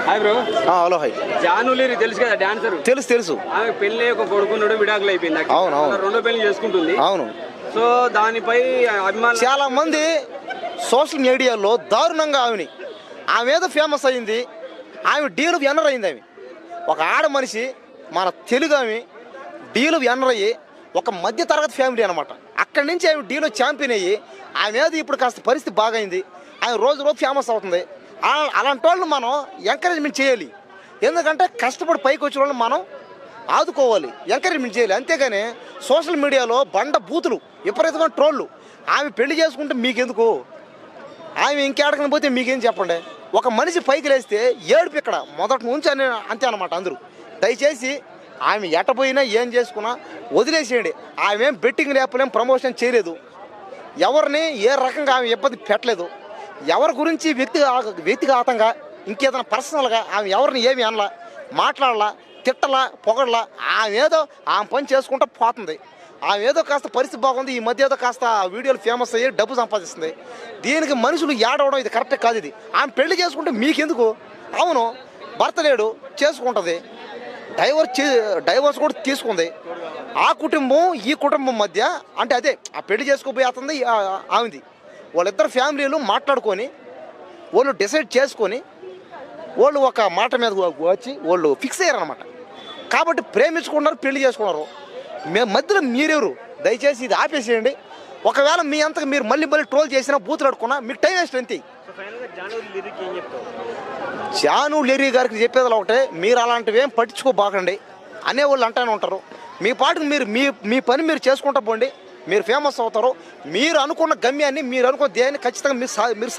Hi bro. Hello hi. Janu Lyri తెలుసు కదా, dancer. తెలుసు. ఆమె పెళ్లి ఒక కొడుకున్నాడు, విడాకులు అయిపోయింది. అవును. రెండో పెళ్లి చేసుకుంటుంది. అవును. సో దానిపై అభిమానులు చాలా మంది సోషల్ మీడియాలో దారుణంగా ఆమె ఏదో ఫేమస్ అయింది, ఆమె డీలు ఎన్నర్ అయింది. ఆమె ఒక ఆడ మనిషి, మన తెలుగు ఆమె డీలు ఎన్నర్ అయ్యి ఒక మధ్య తరగతి ఫ్యామిలీ అనమాట. అక్కడి నుంచి ఆమె డీలో ఛాంపియన్ అయ్యి ఆమె ఏదో ఇప్పుడు కాస్త పరిస్థితి బాగైంది, ఆమె రోజు ఫేమస్ అవుతుంది. అలాంటి వాళ్ళని మనం ఎంకరేజ్మెంట్ చేయాలి. ఎందుకంటే కష్టపడి పైకి వచ్చిన వాళ్ళని మనం ఆదుకోవాలి, ఎంకరేజ్మెంట్ చేయాలి. అంతేగాని సోషల్ మీడియాలో బండ బూతులు, విపరీతమైన ట్రోళ్ళు. ఆమె పెళ్లి చేసుకుంటే మీకెందుకు, ఆమె ఇంకేడకని పోతే మీకేం చెప్పండి. ఒక మనిషి పైకి లేస్తే ఏడుపు ఇక్కడ మొదటి నుంచి అంతే అనమాట. అందరూ దయచేసి ఆమె ఎట్టపోయినా ఏం చేసుకున్నా వదిలేసేయండి. ఆమె ఏం బెట్టింగ్ లేపలేం, ప్రమోషన్ చేయలేదు, ఎవరిని ఏ రకంగా ఆమె ఇబ్బంది పెట్టలేదు. ఎవరి గురించి వ్యక్తిగతంగా ఇంకేదైనా పర్సనల్గా ఆమె ఎవరిని ఏమి అనలా, మాట్లాడలా, తిట్టలా, పొగడలా. ఆమె ఏదో ఆమె పని చేసుకుంటూ పోతుంది. ఆమె ఏదో కాస్త పరిస్థితి బాగుంది, ఈ మధ్య ఏదో కాస్త వీడియోలు ఫేమస్ అయ్యి డబ్బు సంపాదిస్తుంది. దీనికి మనుషులు ఏడవడం ఇది కరెక్టే కాదు. ఇది ఆమె పెళ్లి చేసుకుంటే మీకెందుకు? అవును, భర్త లేడు, చేసుకుంటుంది, డైవర్స్ కూడా తీసుకుంది. ఆ కుటుంబం ఈ కుటుంబం మధ్య అంటే అదే ఆ పెళ్లి చేసుకోబోయే అతనిది ఆమెది. వాళ్ళిద్దరు ఫ్యామిలీలు మాట్లాడుకొని వాళ్ళు డిసైడ్ చేసుకొని వాళ్ళు ఒక మాట మీద వచ్చి వాళ్ళు ఫిక్స్ అయ్యారనమాట. కాబట్టి ప్రేమించుకున్నారు, పెళ్లి చేసుకున్నారు. మధ్యలో మీరెవరు? దయచేసి ఇది ఆపేసేయండి. ఒకవేళ మీ అంతకు మీరు మళ్ళీ ట్రోల్ చేసినా, బూతులు అడుకున్నా మీకు టైం వేస్ట్ అంతే. జాను లిరి గారికి చెప్పేది ఒకటే, మీరు అలాంటివి ఏం పట్టించుకోబాకండి అనేవాళ్ళు అంటానే ఉంటారు. మీ పాటికి మీరు మీ పని మీరు చేసుకుంటా పోండి, మీరు ఫేమస్ అవుతారు. మీరు అనుకున్న గమ్యాన్ని, మీరు అనుకున్న ధ్యేయాన్ని ఖచ్చితంగా మీరు